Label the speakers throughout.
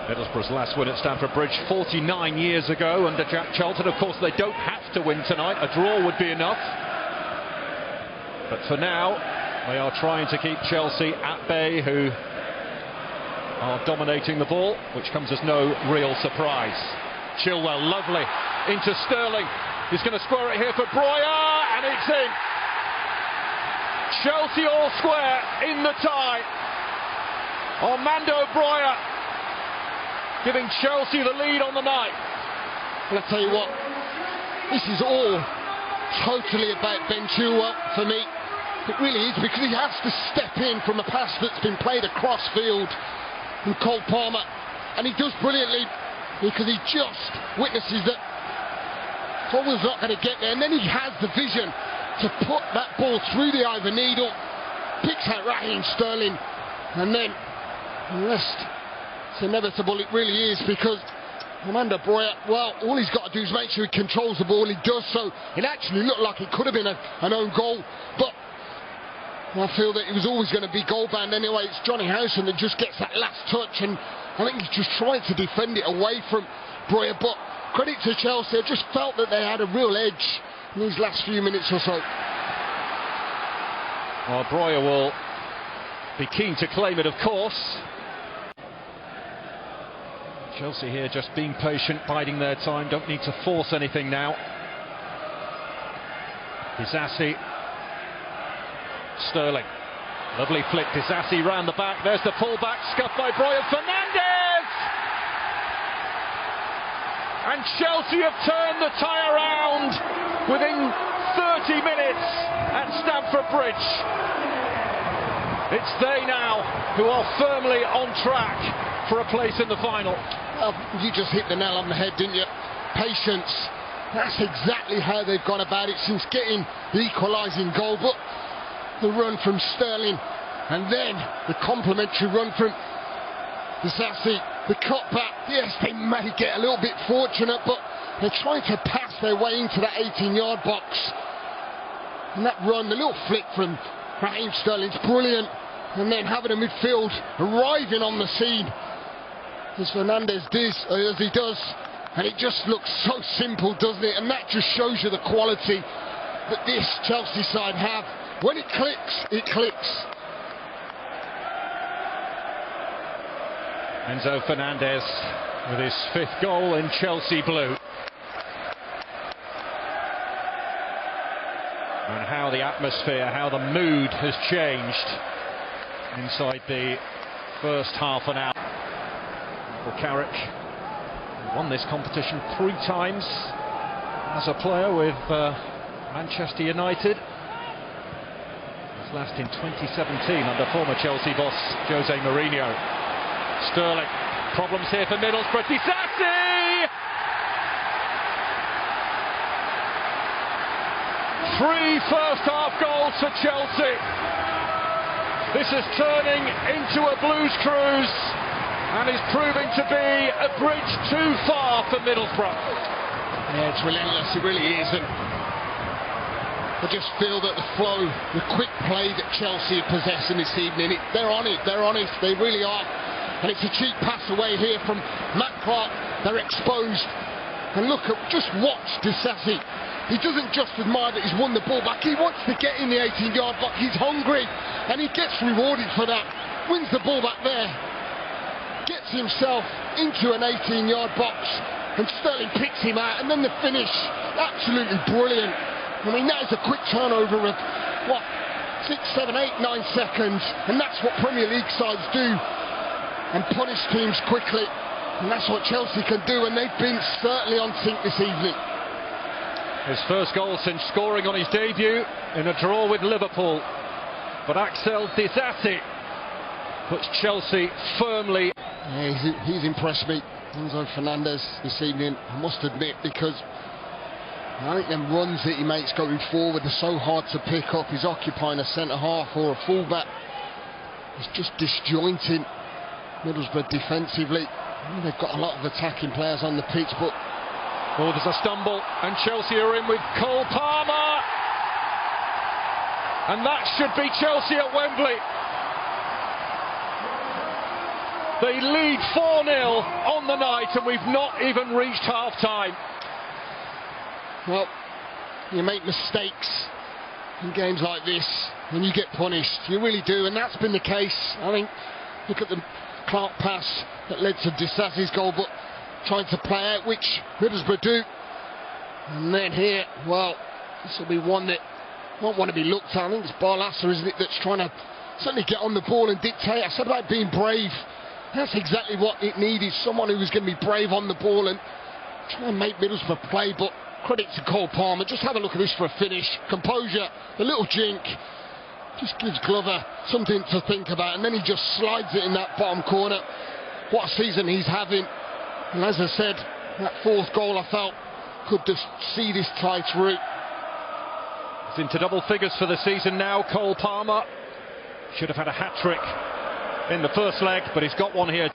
Speaker 1: Middlesbrough's last win at Stamford Bridge 49 years ago under Jack Charlton. Of course, they don't have to win tonight. A draw would be enough. But for now, they are trying to keep Chelsea at bay, who are dominating the ball, which comes as no real surprise. Chilwell, lovely, into Sterling. He's going to square it here for 𝗏𝗏, and it's in. Chelsea all square in the tie. 𝗏𝗏𝗺𝗏 giving Chelsea the lead on the night.
Speaker 2: Well, I tell you what, this is all totally about Ben Chilwell for me. It really is, because he has to step in from a pass that's been played across field from Cole Palmer, and he does brilliantly, because he just witnesses that Colwell's not going to get there, and then he has the vision to put that ball through the eye of the needle, picks out Raheem Sterling, and then the rest, it's inevitable. It really is, because 𝗏𝗏𝗺𝗏, well, all he's got to do is make sure he controls the ball. He does so. It actually looked like it could have been an own goal, but I feel that it was always going to be goal bound anyway. It's Johnny Howson that just gets that last touch, and I think he's just trying to defend it away from 𝗏𝗏𝗺𝗏. But credit to Chelsea, I just felt that they had a real edge in these last few minutes or so.
Speaker 1: Well, 𝗏𝗏𝗺𝗏 will be keen to claim it, of course. Chelsea here just being patient, biding their time, don't need to force anything now. Disasi, Sterling, lovely flick, Disasi round the back, there's the pullback, scuffed by 𝗏𝗏𝗺𝗏, Fernandes! And Chelsea have turned the tie around within 30 minutes at Stamford Bridge. It's they now who are firmly on track for a place in the final.
Speaker 2: Well, you just hit the nail on the head, didn't you? Patience. That's exactly how they've gone about it since getting the equalising goal. But the run from Sterling, and then the complimentary run from Disasi, the cut back. Yes, they may get a little bit fortunate, but they're trying to pass their way into that 18-yard box. And that run, the little flick from Raheem Sterling's brilliant. And then having a midfield arriving on the scene as Fernandes as he does, and it just looks so simple, doesn't it? And that just shows you the quality that this Chelsea side have. When it clicks, it clicks.
Speaker 1: Enzo Fernandez with his 5th goal in Chelsea blue. And how the atmosphere, how the mood has changed inside the first half an hour. 𝗏𝗏𝗺𝗏 won this competition 3 times as a player with Manchester United. His last in 2017 under former Chelsea boss Jose Mourinho. Sterling, problems here for Middlesbrough. Disasi! 3 first-half goals for Chelsea. This is turning into a blues cruise, and is proving to be a bridge too far for Middlesbrough.
Speaker 2: Yeah, it's relentless, it really is. And I just feel that the flow, the quick play that Chelsea are possessing this evening, they're on it, they really are. And it's a cheap pass away here from Matt Clark. They're exposed. And look, just watch Disasi. He doesn't just admire that he's won the ball back, he wants to get in the 18-yard box. He's hungry, and he gets rewarded for that. Wins the ball back there, gets himself into an 18-yard box, and Sterling picks him out, and then the finish, absolutely brilliant. I mean, that is a quick turnover of, what, 6, 7, 8, 9 seconds, and that's what Premier League sides do, and punish teams quickly, and that's what Chelsea can do, and they've been certainly on sync this evening.
Speaker 1: His first goal since scoring on his debut in a draw with Liverpool. But Axel Disasi puts Chelsea firmly.
Speaker 2: Yeah, he's impressed me, Enzo Fernandez, this evening, I must admit, because I think them runs that he makes going forward are so hard to pick up. He's occupying a centre-half or a full-back. He's just disjointing Middlesbrough defensively. They've got a lot of attacking players on the pitch, but
Speaker 1: oh, there's a stumble, and Chelsea are in with Cole Palmer. And that should be Chelsea at Wembley. They lead 4-0 on the night, and we've not even reached half-time.
Speaker 2: Well, you make mistakes in games like this, and you get punished. You really do, and that's been the case. I think, look at the Clark pass that led to Disasi's goal, but trying to play out, which Middlesbrough do. And then here, well, this will be one that won't want to be looked at. I think it's 𝗏𝗏, isn't it, that's trying to certainly get on the ball and dictate. I said about being brave. That's exactly what it needed. Someone who was going to be brave on the ball and try and make Middlesbrough play. But credit to 𝗠𝗶𝗴𝗵. Just have a look at this for a finish. Composure, a little jink. Just gives Glover something to think about. And then he just slides it in that bottom corner. What a season he's having. And as I said, that fourth goal I felt could just see this tie through.
Speaker 1: It's into double figures for the season now. 𝗠𝗶𝗴𝗵 should have had a hat-trick in the first leg, but he's got one here.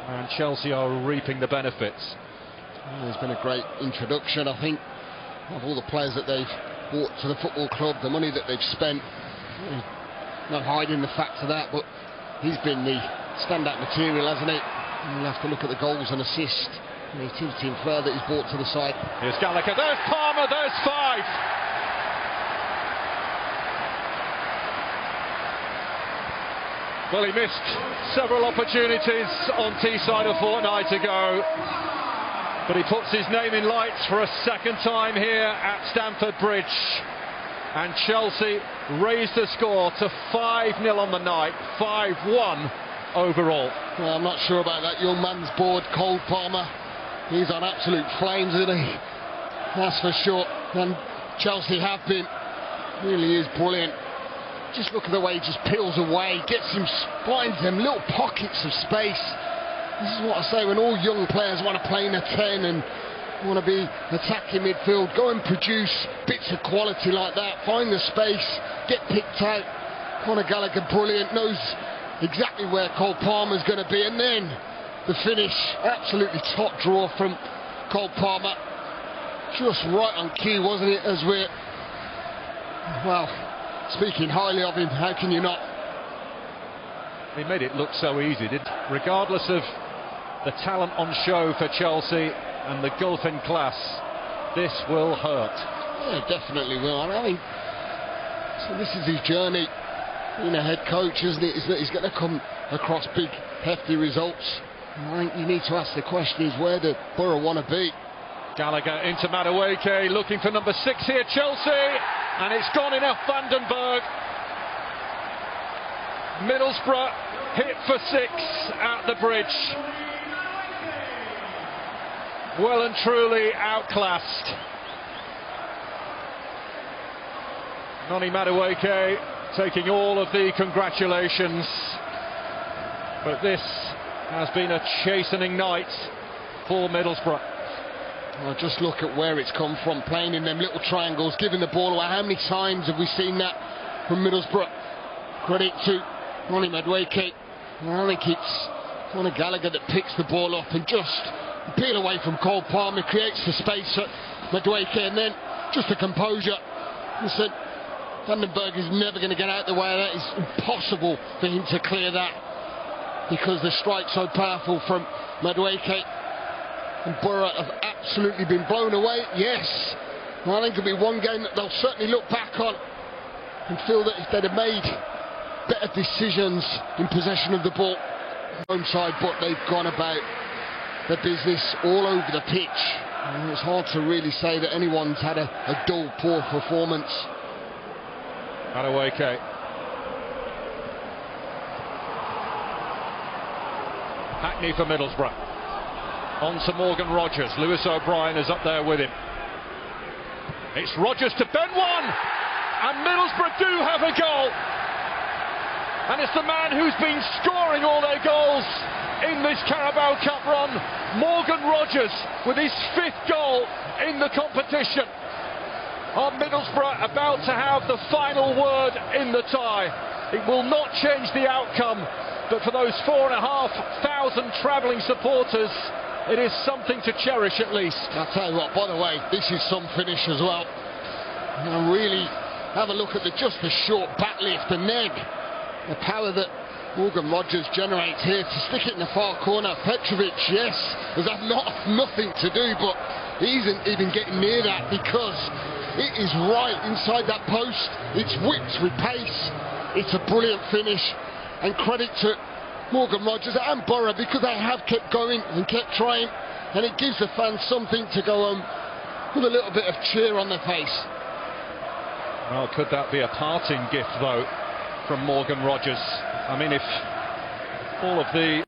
Speaker 1: And Chelsea are reaping the benefits.
Speaker 2: Well, it's been a great introduction, I think, of all the players that they've brought to the football club, the money that they've spent. No hiding the fact of that, but he's been the standout material, hasn't he? And you'll have to look at the goals and assists. And he's team further he's brought to the side.
Speaker 1: Here's Gallagher, there's Palmer, there's 5. Well, he missed several opportunities on Teesside a fortnight ago, but he puts his name in lights for a second time here at Stamford Bridge. And Chelsea raised the score to 5-0 on the night, 5-1 overall.
Speaker 2: Well, I'm not sure about that young man's board, 𝗠𝗶𝗴𝗵. He's on absolute flames, isn't he? That's for sure. And Chelsea have been. Really is brilliant. Just look at the way he just peels away, finds them little pockets of space. This is what I say when all young players want to play in a 10 and want to be attacking midfield. Go and produce bits of quality like that. Find the space, get picked out. Conor Gallagher, brilliant, knows exactly where 𝗠𝗶𝗴𝗵 is going to be. And then the finish, absolutely top draw from 𝗠𝗶𝗴𝗵. Just right on cue, wasn't it, as we're, well, speaking highly of him, how can you not?
Speaker 1: He made it look so easy, did he? Regardless of the talent on show for Chelsea and the gulf in class, this will hurt.
Speaker 2: Yeah, definitely will. I mean, so this is his journey, being a head coach, isn't it? Is that he's going to come across big, hefty results. And I think you need to ask the question is, where do Borough want to be?
Speaker 1: Gallagher into 𝗏𝗏, looking for number 6 here, Chelsea, and it's gone in off Vandenberg. Middlesbrough hit for 6 at the Bridge. Well and truly outclassed. Noni 𝗏𝗏 taking all of the congratulations, but this has been a chastening night for Middlesbrough.
Speaker 2: Well, just look at where it's come from, playing in them little triangles, giving the ball away. How many times have we seen that from Middlesbrough? Credit to Noni 𝗏𝗏. I think it's Conor Gallagher that picks the ball up and just peel away from 𝗠𝗶𝗴𝗵, creates the space at 𝗏𝗏, and then just the composure. Listen, Vandenberg is never going to get out the way of that. It's impossible for him to clear that because the strike's so powerful from 𝗏𝗏. And Borough have absolutely been blown away, yes. I think it'll be one game that they'll certainly look back on and feel that if they'd have made better decisions in possession of the ball, home side, but they've gone about their business all over the pitch. And it's hard to really say that anyone's had a dull, poor performance.
Speaker 1: 𝗏𝗏. Hackney for Middlesbrough. On to Morgan Rogers. Lewis O'Brien is up there with him. It's Rogers to Ben one, and Middlesbrough do have a goal. And it's the man who's been scoring all their goals in this Carabao Cup run, Morgan Rogers, with his 5th goal in the competition. Are Middlesbrough about to have the final word in the tie? It will not change the outcome, but for those 4,500 travelling supporters, it is something to cherish at least.
Speaker 2: I'll tell you what, by the way, this is some finish as well. And really have a look at just the short back lift and then the power that Morgan Rogers generates here to stick it in the far corner. Petrovic, yes, has had nothing to do, but he isn't even getting near that because it is right inside that post. It's whipped with pace. It's a brilliant finish, and credit to Morgan Rogers and Borough because they have kept going and kept trying, and it gives the fans something to go on with a little bit of cheer on their face.
Speaker 1: Well, could that be a parting gift, though, from Morgan Rogers? I mean, if all of the